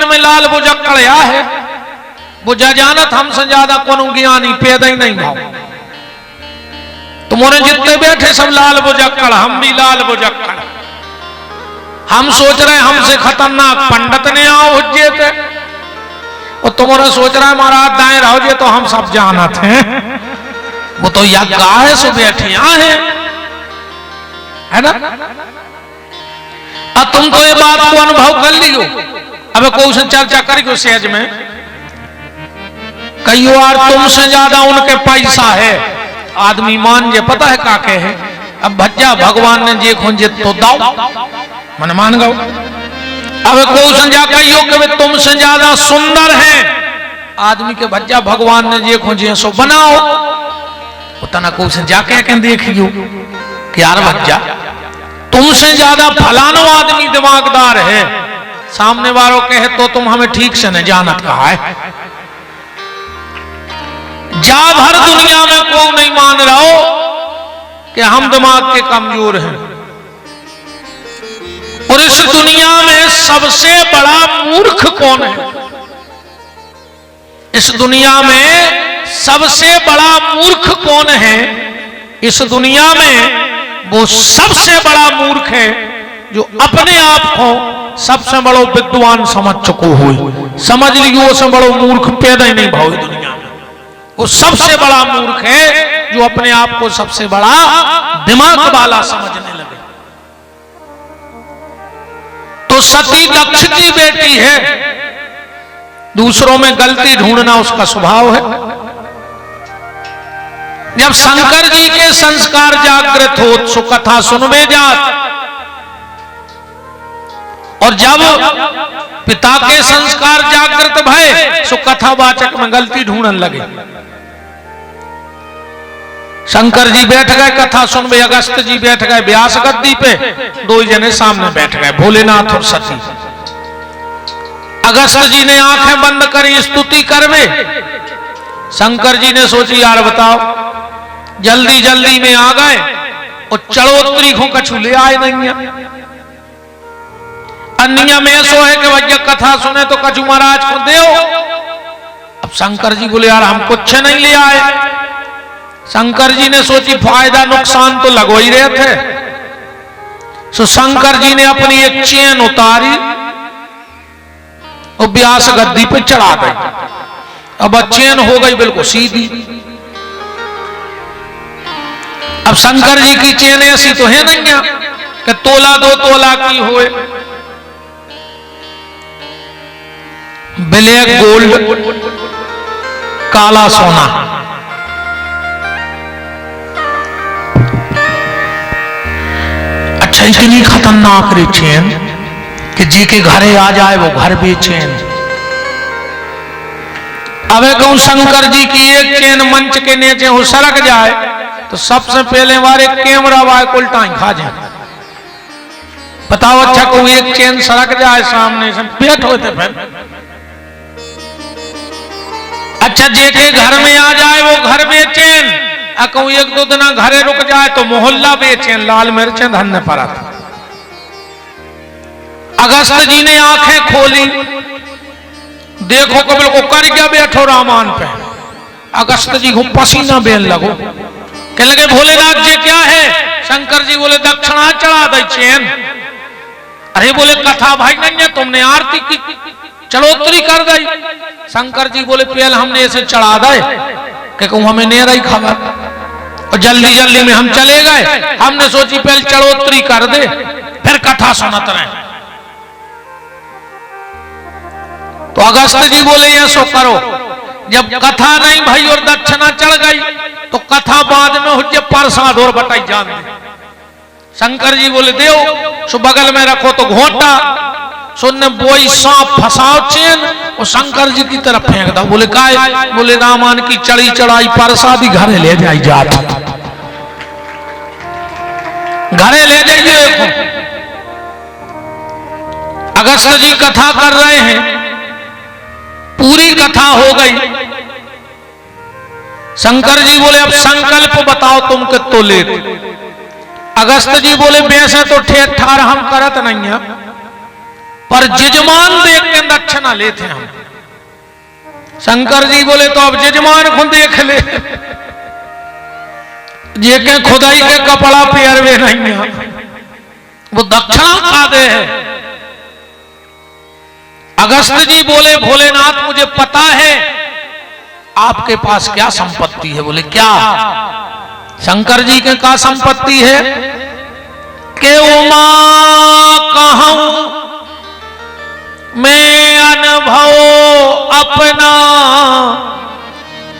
मन में लाल बुझक्कड़ या है, बुझा जानत हमसे ज्यादा कोनो ज्ञानी पैदा ही नहीं भाव। तुम्हारे जितने बैठे सब लाल बुझक्कड़, हम भी लाल बुझक्कड़। हम सोच रहे हमसे खतरनाक पंडित ने आओ हुज्जे थे, और तुम्हारा सोच रहा है महाराज दाएं रहो जे तो हम सब जानत हैं। वो तो यज्ञ है सो बैठिया है ना। अब तुम तो ये बात को अनुभव कर लियो। अब कोई से चर्चा करियो सहज में, कई बार तुमसे ज्यादा उनके पैसा है, आदमी मान जे पता है काके है। अब भज्जा भगवान ने जे खोजे तो दाओ मन मान गो। अब कोई संजा कहियो कि तुमसे ज्यादा सुंदर है, आदमी के भज्जा भगवान ने जे खोजे सो बनाओ। उतना कोई संजा के देखियो कि यार भज्जा तुमसे ज्यादा फलानो आदमी दिमागदार है, सामने वालों कहे तो तुम हमें ठीक से न जानत कहा है। जा भर दुनिया में को नहीं मान रहा हो कि हम दिमाग के कमजोर हैं, और इस दुनिया में सबसे बड़ा मूर्ख कौन है? इस दुनिया में सबसे बड़ा मूर्ख कौन है? इस दुनिया में वो सबसे बड़ा मूर्ख है जो अपने आप को सबसे बड़ो विद्वान समझ चुको हो। समझ लियो उससे बड़ो मूर्ख पैदा ही नहीं भाव दुनिया में। वो सबसे बड़ा मूर्ख है जो अपने आप को सबसे बड़ा दिमाग वाला समझने लगे। तो सती दक्ष की बेटी है, दूसरों में गलती ढूंढना उसका स्वभाव है। जब शंकर जी के संस्कार जागृत हो सो कथा सुनवे जात, और जब पिता के संस्कार जागृत भय सो कथावाचक में गलती ढूंढने लगे। शंकर जी बैठ गए कथा सुनवे, अगस्त जी बैठ गए व्यास गद्दी पे, दो जने सामने बैठ गए भोलेनाथ और सती। अगस्त जी ने आंखें बंद करी स्तुति करवे। शंकर जी ने सोची यार बताओ, जल्दी जल्दी में आ गए और चढ़ोतरी को कछु ले आए नहीं है। अन्य में सो है कि भैया कथा सुने तो कछु महाराज को दे। अब शंकर जी बोले यार हम कुछ नहीं ले आए। शंकर जी ने सोची फायदा नुकसान तो लगो ही रहे थे, सो शंकर जी ने अपनी एक चेन उतारी और व्यास गद्दी पे चढ़ा गई। अब चेन हो गई बिल्कुल सीधी। अब शंकर जी की चेन ऐसी तो है नहीं कि तोला दो तोला की होए, ब्लैक गोल्ड काला सोना। अच्छा इतनी खतरनाक रे चेन कि जी के घरे आ जाए वो घर बेचैन। अब कहूं शंकर जी की एक चेन मंच के नीचे हो सरक जाए तो सबसे पहले वाले कैमरा वाले उल्टा खा जाए। बताओ अच्छा को एक चेन सरक जाए सामने से पेट होते फिर। अच्छा जेके घर में आ जाए वो घर बेचैन, कहूं एक दो दिन घरे रुक जाए तो मोहल्ला बेचैन, लाल मिर्चें धन्य पड़ा। अगस्त जी ने आंखें खोली, देखो कबल को कर गया बैठो रामान पे। अगस्त जी को पसीना बेल लगो, कहने लगे भोलेनाथ जी क्या है? शंकर जी बोले दक्षिणा चढ़ा दे चैन। अरे बोले कथा भाई नहीं है, तुमने आरती की चढ़ोतरी कर दी। शंकर जी बोले पहले हमने ऐसे चढ़ा दे कि कहूं हमें नहीं रही खबर, और जल्दी जल्दी में हम चले गए। हमने सोची पहले चढ़ोतरी कर दे फिर कथा सुनत रहे। तो अगस्त जी बोले ये सो करो। जब कथा नहीं भाई और दक्षिणा चढ़ गई तो कथा बाद में हो जाए प्रसाद और बटाई जान दे। शंकर जी बोले देव सो बगल में रखो तो घोटा सुनने बोई सांप फंसाओ चेन और शंकर जी की तरफ फेंक दो। बोले काय? बोले रामान की चढ़ी चढ़ाई प्रसाद ही घरे ले जाई जात, घरे ले जाइए। अगस्त जी कथा कर रहे हैं, पूरी कथा हो गई। शंकर जी बोले अब संकल्प बताओ तुम कितो ले। अगस्त जी बोले वैसे तो ठेठ ठार हम करत नहीं है, पर जजमान देख के दक्षिणा लेते हम। शंकर जी बोले तो अब जजमान को देख ले, ये के खुदाई के कपड़ा पेरवे नहीं है, वो दक्षिणा खा दे है। अगस्त जी बोले भोलेनाथ मुझे पता है आपके पास क्या संपत्ति है। बोले क्या? शंकर जी के क्या संपत्ति है? के उमा कहूं मैं अनुभव अपना,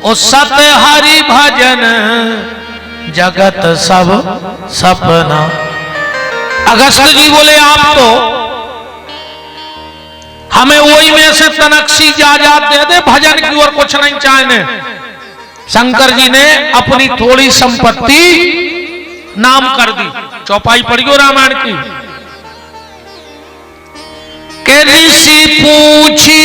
ओ सत हरि भजन जगत सब सपना। अगस्त जी बोले आप तो हमें वही में से तनक्सी जायदाद दे दे, भजन की और कुछ नहीं चाहने। शंकर जी ने अपनी थोड़ी संपत्ति नाम कर दी। चौपाई पढ़ियो रामायण की। के ऋषि पूछी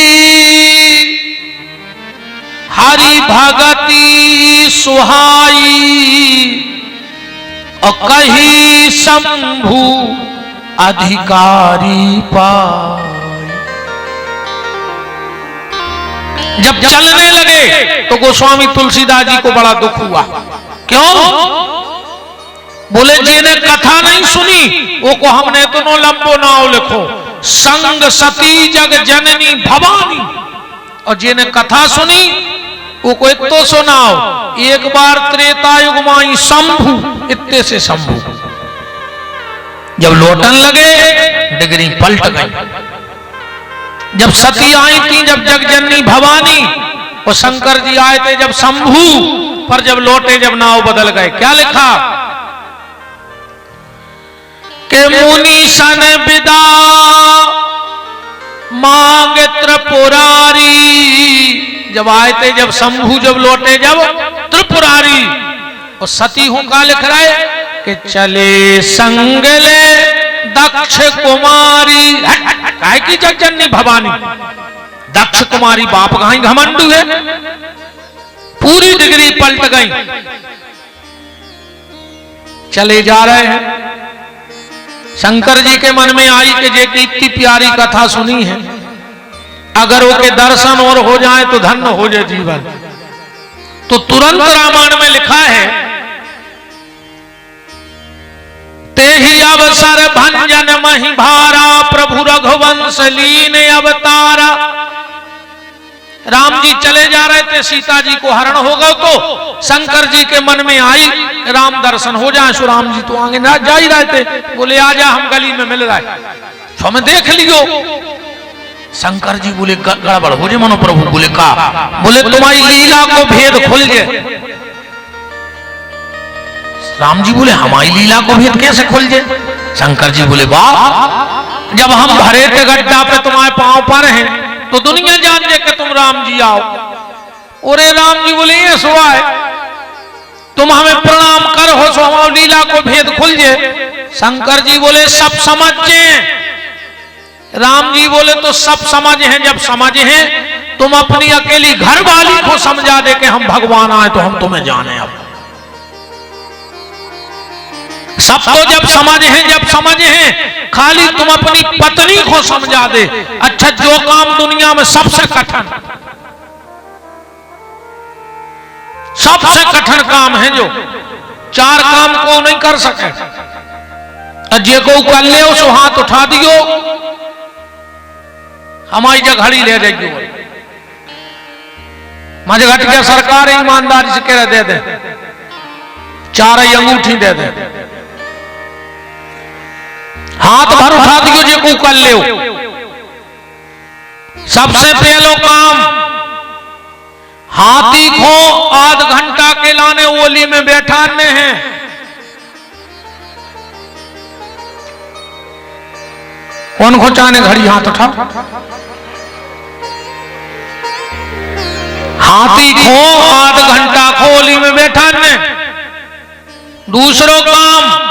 हरि भगति सुहाई, और कही शंभु अधिकारी पाई। जब चलने लगे तो गोस्वामी तुलसीदास जी को बड़ा दुख हुआ। क्यों? बोले जिन्हें कथा नहीं सुनी वो को हमने तो नो लंबो नाव लिखो, संग सती जग जननी भवानी। और जिन्हें कथा सुनी वो को इतो सुनाओ, एक बार त्रेता युग माई शंभु, इत्ते से शंभु। जब लौटन लगे डिगरी पलट गई। जब सती आई थी, जब जगजननी भवानी, और शंकर जी आए थे जब शंभु, पर जब लौटे जब नाव बदल गए। क्या लिखा? के मुनि सन विदा मांग त्रिपुरारी। जब आए थे जब शंभु, जब लौटे जब त्रिपुरारी। और सती हूं का लिख रहा है कि चले संगले दक्ष कुमारी। काय की जगजननी भवानी, दक्ष कुमारी बाप कहां घमंडू है। पूरी डिग्री पलट गई। चले जा रहे हैं। शंकर जी के मन में आई कि जे की इतनी प्यारी कथा सुनी है, अगर वो के दर्शन और हो जाए तो धन्य हो जाए जीवन। तो तुरंत रामायण में लिखा है, ते ही अवसर भंजन मही भारा, प्रभु रघुवंश लीन अवतारा। राम जी चले जा रहे थे, सीता जी को हरण हो गए, तो शंकर जी के मन में आई राम दर्शन हो जाए। सो राम जी तो आगे ना जा ही रहे थे। बोले आजा, हम गली में मिल रहा है, तो हमें देख लियो। शंकर जी बोले गड़बड़ हो जाए। मनो प्रभु बोले का? बोले तुम्हारी लीला को भेद खुल जाए। राम जी बोले हमारी लीला को भेद कैसे खुल जाए? शंकर जी बोले वाह, जब हम भरे के गड्ढा पे तुम्हारे पांव पर हैं तो दुनिया जान दे कि तुम राम जी आओ। और राम जी बोले ये सुआ है, तुम हमें प्रणाम कर हो सो हमारी लीला को भेद खुल जाए। शंकर जी बोले सब समझ जाए। राम जी बोले तो सब समझ हैं। जब समझ हैं तुम अपनी अकेली घर वाली को समझा दे कि हम भगवान आए तो हम तुम्हें जाने। अब सब तो जब समझ हैं, जब समझ हैं, खाली तुम अपनी पत्नी को समझा दे। अच्छा, जो काम दुनिया में सबसे कठिन, सबसे कठिन काम है, जो चार काम को नहीं कर सके, जे को कर ले उसको हाथ उठा दियो, हमारी जगहड़ी ले देगी। मजे घट गया, सरकार ईमानदारी से कह दे दे, चार अंगूठी दे दे, हाथ भर उठा दियो जे को कर ले। सबसे पहलो काम, हाथी को आध घंटा के लाने ओली में बैठाने हैं। कौन को चाहने घड़ी हाथ उठा? हाथी को आध घंटा खोली में बैठाने। दूसरो काम,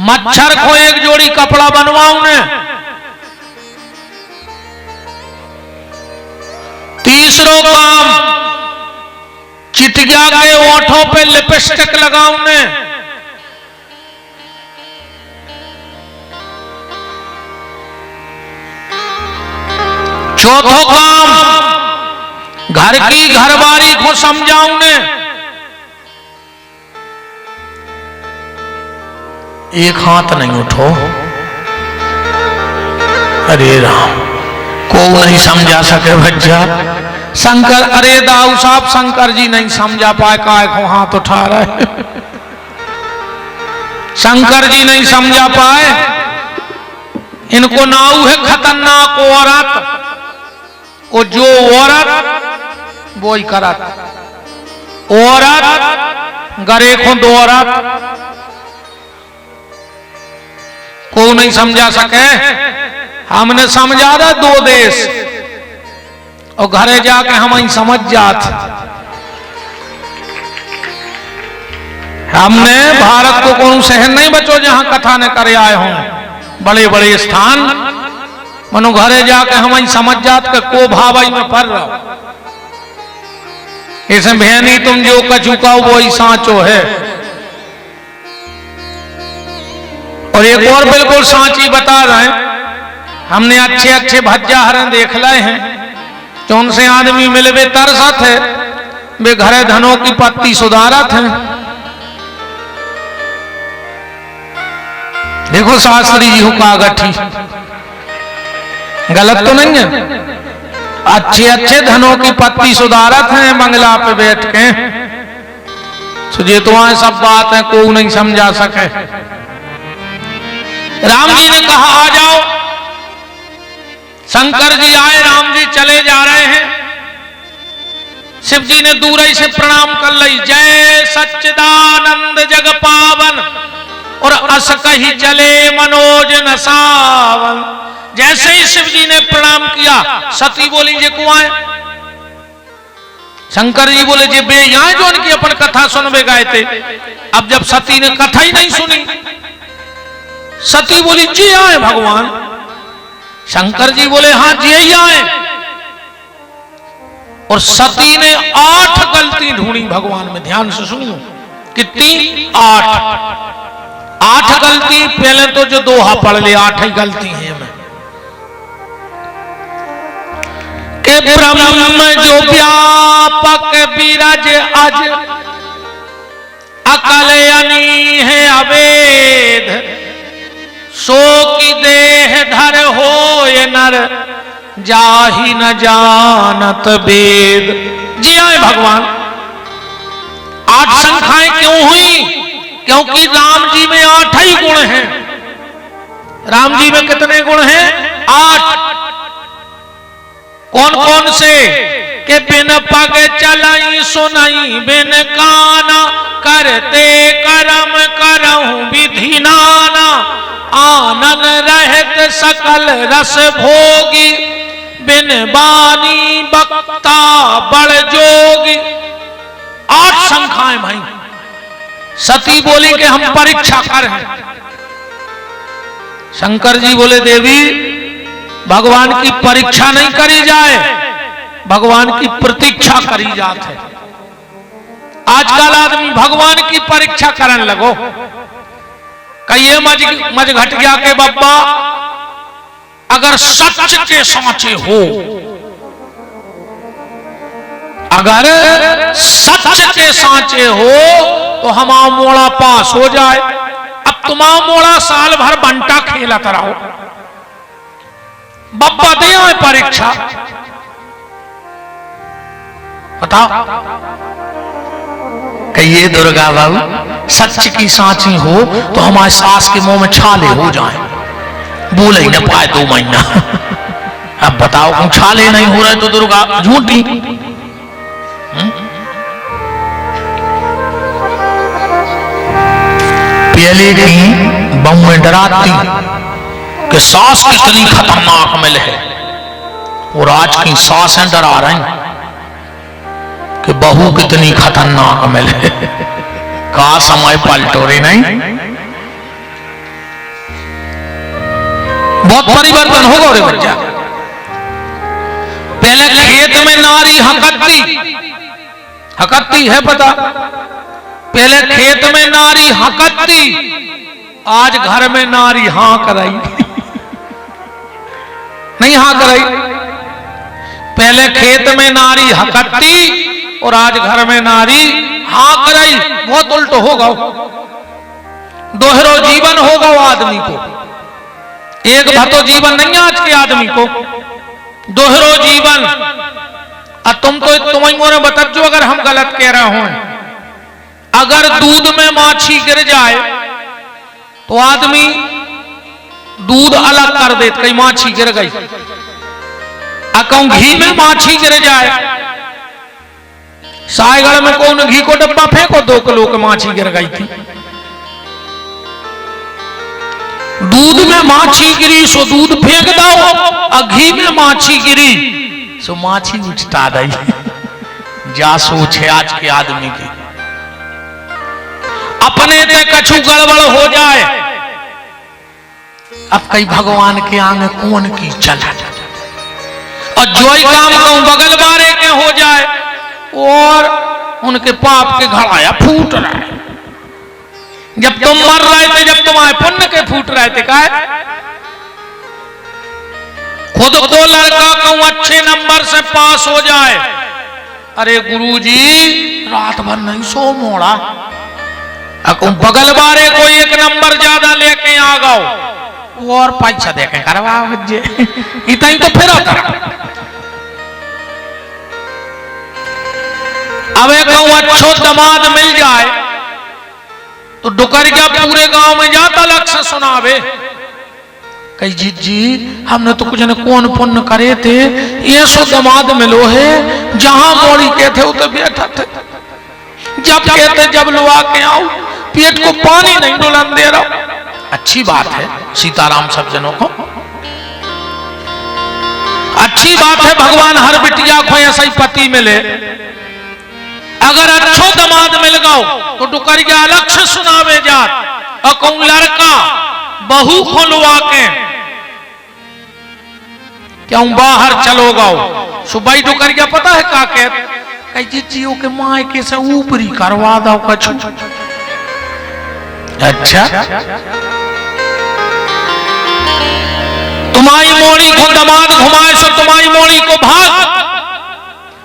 मच्छर को एक जोड़ी कपड़ा बनवाऊ ने। तीसरो काम, चिटिया के ओठों पे लिपस्टिक लगाऊ ने। चौथो काम, घर की घरवारी को समझाऊं ने। एक हाथ नहीं उठो, अरे राम, को नहीं समझा सके भज्जा। शंकर, अरे दाऊ साहब, शंकर जी नहीं समझा पाए, काय को हाथ उठा रहे। शंकर जी नहीं समझा पाए, इनको नाऊ है खतरनाक औरत, और जो औरत वो ही करत, औरत गरे को दो औरत को नहीं समझा सके। हमने समझा था 2 देश, और घरे जाके हम ही समझ जात। हमने भारत को कौन शहर नहीं बचो जहां कथा ने करे आए हों, बड़े बड़े स्थान, मनो घरे जाके हम ही समझ जात के को भावई में पड़ रहा। इसे बहनी तुम जो कचुकाओ वो ही सांचो है। और एक और बिल्कुल सांची बता रहे हैं, हमने अच्छे अच्छे भज्जा हरण देख लाए हैं, जो उनसे आदमी मिले वे तरसत है, वे घरे धनों की पत्ती सुधारत है। देखो शास्त्री जी हुक्का गठी, गलत तो नहीं है। अच्छे अच्छे धनों की पत्ती सुधारत हैं बंगला पे बैठ के। सुझे तो वहां सब बात है, कोई नहीं समझा सके। राम जी ने कहा आ जाओ। शंकर जी आए, राम जी चले जा रहे हैं। शिव जी ने दूर ही से प्रणाम कर ली, जय सच्चिदानंद जग पावन, और अस कही चले मनोज न सावन। जैसे ही शिव जी ने प्रणाम किया, सती बोली जे को आए। शंकर जी बोले जे बे यहाँ जो उनकी अपन कथा सुनवे गए थे। अब जब सती ने कथा ही नहीं सुनी, सती बोली जी आए भगवान। शंकर जी बोले हाँ जी ही आए। और सती ने 8 गलती ढूंढी भगवान में, ध्यान से सुनियो। कितनी? 8 गलती। पहले तो जो दोहा पढ़ ले, 8 ही गलती है मैं। के ब्रह्म जो व्यापक विरज अज, अकल अनी है अवेद, सो की देह धर हो ये नर, जाहि न जानत वेद। जी आए भगवान। 8 संख्याएं क्यों हुई? क्योंकि राम जी में 8 ही गुण हैं। राम जी में कितने गुण हैं? 8। कौन कौन से? के बिन पग चलाई सुनाई बिन काना, करते करम करहूं विधि नाना, आनन रहत सकल रस भोगी, बिन बानी बक्ता बड़ जोगी। 8 संख्याएं भाई। सती बोली कि हम परीक्षा कर हैं। शंकर जी बोले देवी भगवान की परीक्षा नहीं करी जाए, भगवान की प्रतीक्षा करी जात है। आजकल आदमी भगवान की परीक्षा करने लगो। कहिए मज घट गया के बब्बा, अगर सच के सांचे हो, अगर सच के सांचे हो तो हमारा मोड़ा पास हो जाए। अब तुम्हारा मोड़ा साल भर बंटा खेलत रहो, बब्बा दे आए परीक्षा। बताओ कहिए दुर्गा बाबू सच की सांची हो तो हमारे सास के मुंह में छाले हो जाए, बोले ही न पाए 2 महीना। अब बताओ क्यों छाले नहीं हो रहे तो दुर्गा झूठी। पहले की बहू में डराती कि सास कितनी खतरनाक मिल है, और आज की सासें डरा रही कि बहू कितनी खतरनाक मिल है। का समय पलटो रही नहीं, बहुत परिवर्तन होगा रे बच्चा। पहले खेत में नारी हकत्ती है पता, पहले खेत में नारी हकत्ती, आज घर में नारी हाँ कराई। नहीं हाँ कराई, पहले खेत में नारी हकत्ती और आज घर में नारी हाँक रही। बहुत उल्ट होगा, दोहरो जीवन होगा आदमी को। एक भर तो जीवन नहीं है आज के आदमी को, दोहरो जीवन। और तुम मोरे बतजो अगर हम गलत कह रहे हो। अगर दूध में माछी गिर जाए तो आदमी दूध अलग कर दे, कहीं माछी गिर गई। कहूं घी में माछी गिर जाए, सायगढ़ में कौन घी को डब्बा फेंको, 2 किलो की माछी गिर गई थी। दूध में माछी गिरी सो दूध फेंक दो, और घी में माछी गिरी सो माछी उछटा दई। जा सोच है आज के आदमी की। अपने से कछु गड़बड़ हो जाए, अब कई भगवान के आगे कौन की चला। और जो ही काम कहूं बगल बारे के हो जाए और उनके पाप के घड़ाया फूट रहा है। जब तुम मर रहे थे, जब तुम्हारे पुण्य के फूट रहे थे, क्या खुद को लड़का कहूं अच्छे नंबर से पास हो जाए, अरे गुरुजी रात भर नहीं सो मोड़ा। कहूं बगल बारे को 1 नंबर ज्यादा लेके आ गओ और पैसा देके करवा इतना ही तो फिर अब कहूं अच्छो दामाद मिल जाए तो डुकरिया पूरे गांव में जाता लक्ष्य सुनावे। कही जी हमने तो कुछ ने कौन पुण्य करे थे, ये सो दामाद मिलो है, जहां मोड़ी के थे उते बैठा थे, जब कहते जब लुआ के आओ, पेट को पानी नहीं डुलन दे रहा। अच्छी बात है सीताराम सब जनों को, अच्छी बात है भगवान हर बिटिया को ऐसा ही पति मिले। अगर अच्छो दामाद मिल गओ तो डुकरिया लक्ष्य सुनावे जात। और कहूं लड़का बहू खोलवा के क्यों बाहर चलो गओ, सुबह डुकरिया पता है का कहते, जीजियों के मायके से ऊपरी करवा दो कछु। अच्छा तुम्हारी मोड़ी को दामाद घुमाए सो तुम्हारी मोड़ी को भाग,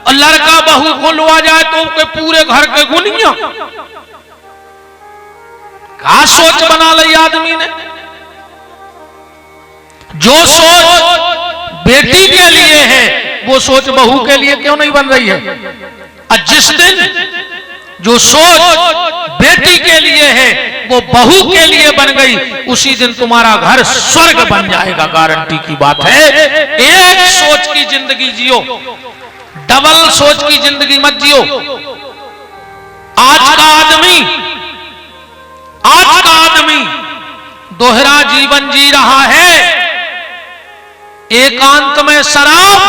और लड़का बहू खुलवा जाए तो के पूरे घर के गुनिया। क्या सोच बना ली आदमी ने। जो सोच बेटी के लिए है वो सोच बहू के लिए क्यों नहीं बन रही है। और जिस दिन जो सोच बेटी के लिए है वो बहू के लिए बन गई, उसी दिन तुम्हारा घर स्वर्ग बन जाएगा, गारंटी की बात है। एक सोच की जिंदगी जियो, डबल सोच की जिंदगी मत जियो। आज का आदमी दोहरा जीवन जी रहा है, एकांत में शराब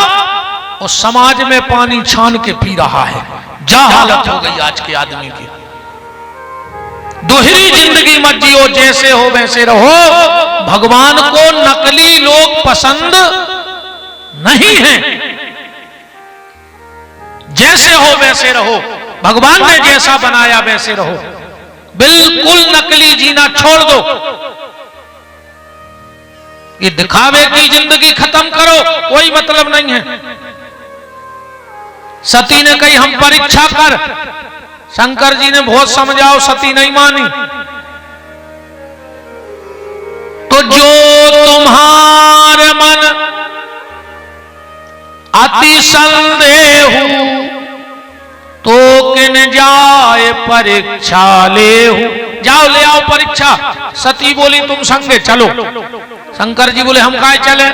और समाज में पानी छान के पी रहा है। जा हालत हो गई आज के आदमी की। दोहरी जिंदगी मत जियो, जैसे हो वैसे रहो। भगवान को नकली लोग पसंद नहीं है, जैसे हो वैसे रहो। भगवान ने जैसा बनाया वैसे रहो, बिल्कुल नकली जीना छोड़ दो। ये दिखावे की जिंदगी खत्म करो, कोई मतलब नहीं है। सती ने कही हम परीक्षा कर, शंकर जी ने बहुत समझाओ, सती नहीं मानी। तो जो तुम्हारे मन अति संदेह तो किन जाए परीक्षा लेहू। जाओ ले आओ परीक्षा। सती बोली तुम संगे चलो। शंकर जी बोले हम काहे चले।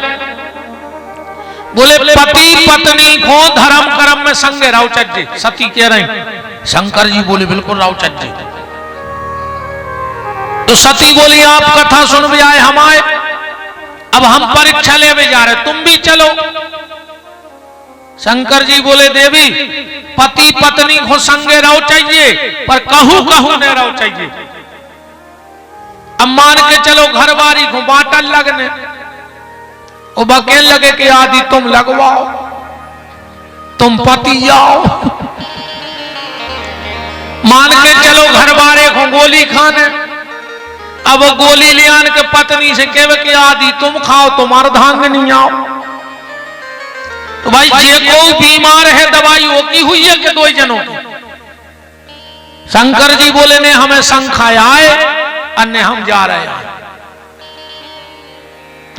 बोले पति पत्नी को धर्म कर्म में संगे राउचट जी। सती कह रही। शंकर जी बोले बिल्कुल राउचट जी। तो सती बोली आप कथा सुन भी आए, हम आए, अब हम परीक्षा ले भी जा रहे, तुम भी चलो। शंकर जी बोले देवी पति पत्नी को संगे रहो चाहिए, पर कहूं कहूं न रहो चाहिए। अब मान के चलो घर बारी को बाटल लगने, वो बकेल लगे कि आदि तुम लगवाओ, तुम पति आओ। मान के चलो घर बारे को गोली खाने, अब वो गोली ले आन के पत्नी से कहे कि आदि तुम खाओ, तुम अर्धांगिनी आओ। तो भाई जे को बीमार है दवाई वो की हुई है कि दो जनों की? शंकर जी बोले ने हमें संखाया है अन्य हम जा रहे हैं,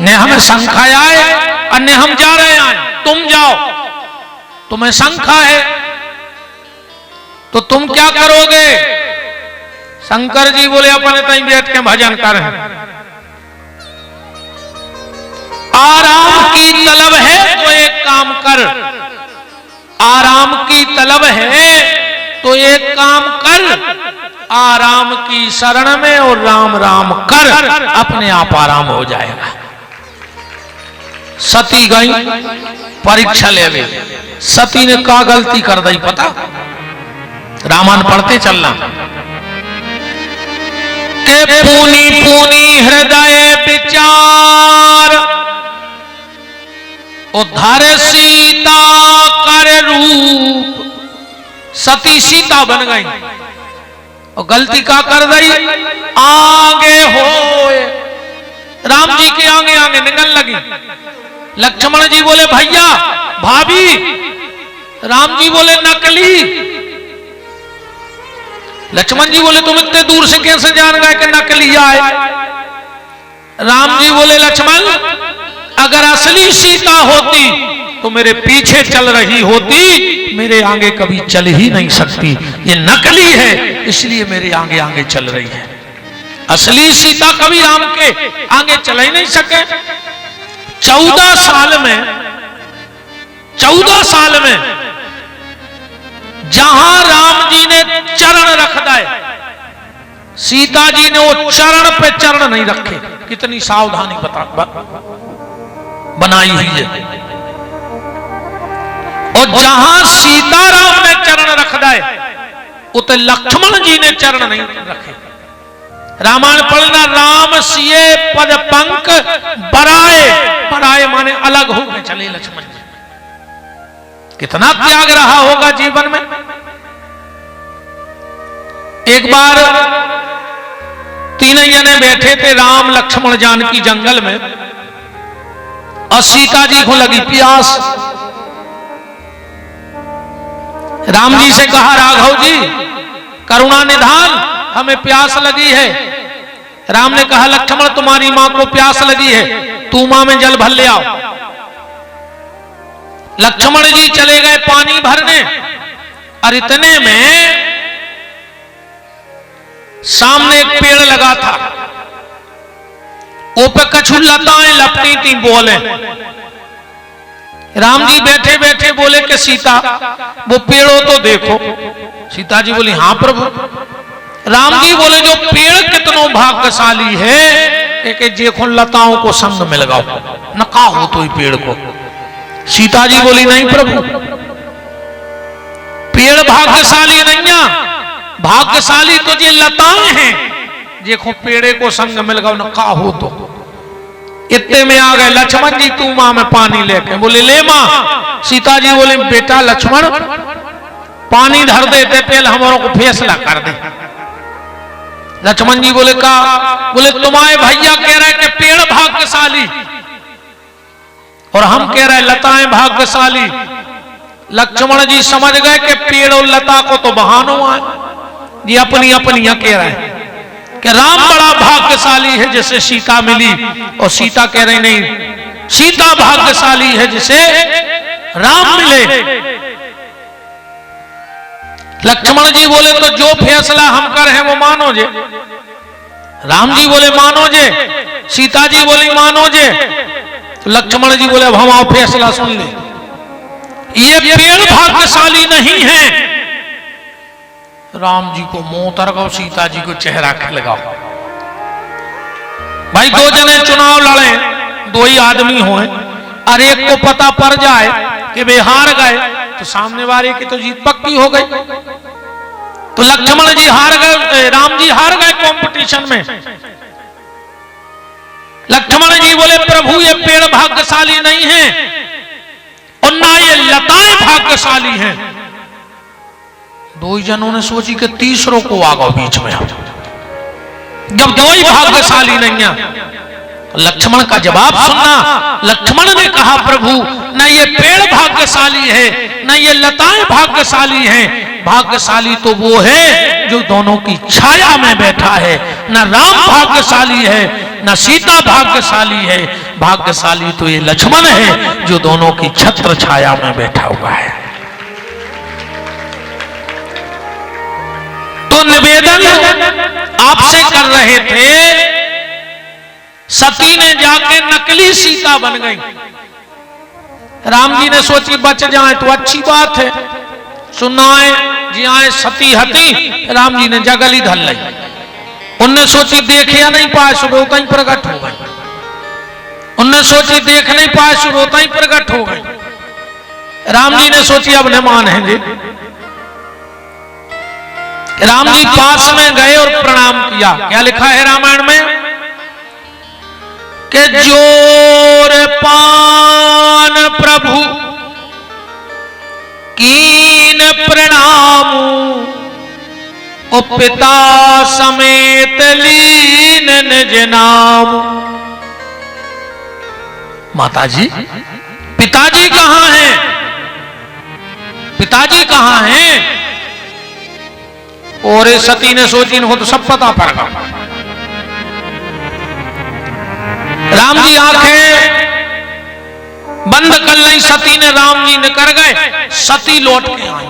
ने हमें संखाया है अन्य हम जा रहे हैं, तुम जाओ, तुम्हें संखा है तो तुम क्या करोगे? शंकर जी बोले अपने तई बैठ के भजन कर, आराम की तलब है तो एक काम कर, आराम की तलब है तो एक काम कर, आराम की शरण में और राम राम कर, अपने आप आराम हो जाएगा। सती गई परीक्षा लेवे, सती ने का गलती कर दी पता? रामायण पढ़ते चलना के पूनी पूनी हृदय विचार उद्धार सीता कर रूप। सती सीता बन गई और गलती का कर दी? आगे होए, राम जी के आगे आगे निकल लगी। लक्ष्मण जी बोले भैया भाभी, राम जी बोले नकली। लक्ष्मण जी बोले तुम इतने दूर से कैसे जान गए कि नकली आए? राम जी बोले लक्ष्मण अगर असली सीता होती तो मेरे पीछे चल रही होती, मेरे आगे कभी चल ही नहीं सकती। ये नकली है इसलिए मेरे आगे आगे चल रही है। असली सीता कभी राम के आगे चल ही नहीं सके। 14 साल में जहां राम जी ने चरण रख दिए, सीता जी ने वो चरण पे चरण नहीं रखे। कितनी सावधानी बनाई हुई है। और जहां सीताराम ने चरण रख दिए उते लक्ष्मण जी ने चरण नहीं रखे। रामायण पढ़ना, राम सिए पद पंख बराए, बराए माने अलग हो गए चले लक्ष्मण जी। कितना त्याग रहा होगा जीवन में। एक बार 3 जने बैठे थे, राम लक्ष्मण जानकी जंगल में, और सीता जी को लगी प्यास। राम जी से कहा राघव जी करुणा निधान, हमें प्यास लगी है। राम ने कहा लक्ष्मण तुम्हारी मां को प्यास लगी है, तू मां में जल भर ले आओ। लक्ष्मण जी चले गए पानी भरने, और इतने में सामने एक पेड़ लगा था, वो पे कछु लताएं लपटी थी। बोले राम जी बैठे बैठे बोले कि सीता वो पेड़ों तो देखो। सीता जी बोली हाँ प्रभु। राम जी बोले जो पेड़ कितनों भाग्यशाली है कि देखो लताओं को संग में लगाओ, नका हो तो पेड़ को। सीता जी बोली नहीं प्रभु, पेड़ भाग्यशाली नहीं, भाग्यशाली तो ये लताएं हैं, देखो पेड़े को संग में लगाओ, नका हो तो। इतने में आ गए लक्ष्मण जी, तू मां में पानी लेके। बोले ले मां। सीता जी बोले बेटा लक्ष्मण पानी धर देते, पहले हमारों को फैसला कर दे। लक्ष्मण जी बोले का? बोले तुम्हारे भैया कह रहे कि पेड़ भाग्यशाली, और हम कह रहे लताएं भाग्यशाली। लक्ष्मण जी समझ गए कि पेड़ और लता को तो बहानो है, ये अपनी अपनी कह रहे हैं कि राम बड़ा भाग्यशाली है जिसे सीता मिली, और सीता कह रही नहीं, सीता भाग्यशाली है जिसे राम मिले। लक्ष्मण जी बोले तो जो फैसला हम कर हैं वो मानो जे। राम जी बोले मानो जे, सीता जी बोली मानो जे। तो लक्ष्मण जी बोले अब हम आओ फैसला सुन ले, ये पेड़ भाग्यशाली नहीं है। राम जी को मुंह तरगाओ, सीता जी को चेहरा लगाओ। भाई 2 जने चुनाव लड़े, 2 ही आदमी हुए, और एक को पता पड़ जाए कि वे हार गए तो सामने वाले की तो जीत पक्की हो गई। तो लक्ष्मण जी हार गए, राम जी हार गए कंपटीशन में। लक्ष्मण जी बोले प्रभु ये पेड़ भाग्यशाली नहीं है और ना ये लताएं भाग्यशाली हैं। 2 जनों ने सोची कि तीसरों को आ गए बीच में। जब 2 ही भाग्यशाली नहीं है, लक्ष्मण का जवाब सुनना। लक्ष्मण ने कहा प्रभु न न ये पेड़ भाग्यशाली है, न ये लताएं भाग्यशाली हैं। भाग्यशाली तो वो है जो दोनों की छाया में बैठा है। न राम भाग्यशाली है, न सीता भाग्यशाली है। भाग्यशाली तो ये लक्ष्मण है जो दोनों की छत्र छाया में बैठा हुआ है। तो निवेदन आपसे कर रहे थे, सती ने जाके नकली सीता बन गई। राम जी ने सोची बच जाए तो अच्छी बात है, सुनाए जी आए सती हती। राम जी ने जगली धर ली। उनने सोची देखिया नहीं पाए, सुबह उतना ही प्रकट हो गई। उनने सोची देख नहीं पाए, सुबह उतना ही प्रकट हो गई। राम जी ने सोची अब न मानेंगे। राम जी पास में गए और प्रणाम किया। क्या लिखा है रामायण में कि जोर पान प्रभु कीन प्रणाम, ओ पिता समेत लीन निज नाम। माता जी पिताजी कहां हैं? पिताजी कहां हैं? और सती ने सोची इनको तो सब पता पड़ गया। राम जी आंखें बंद कर ली, सती ने राम जी ने कर गए। सती लौट के आई।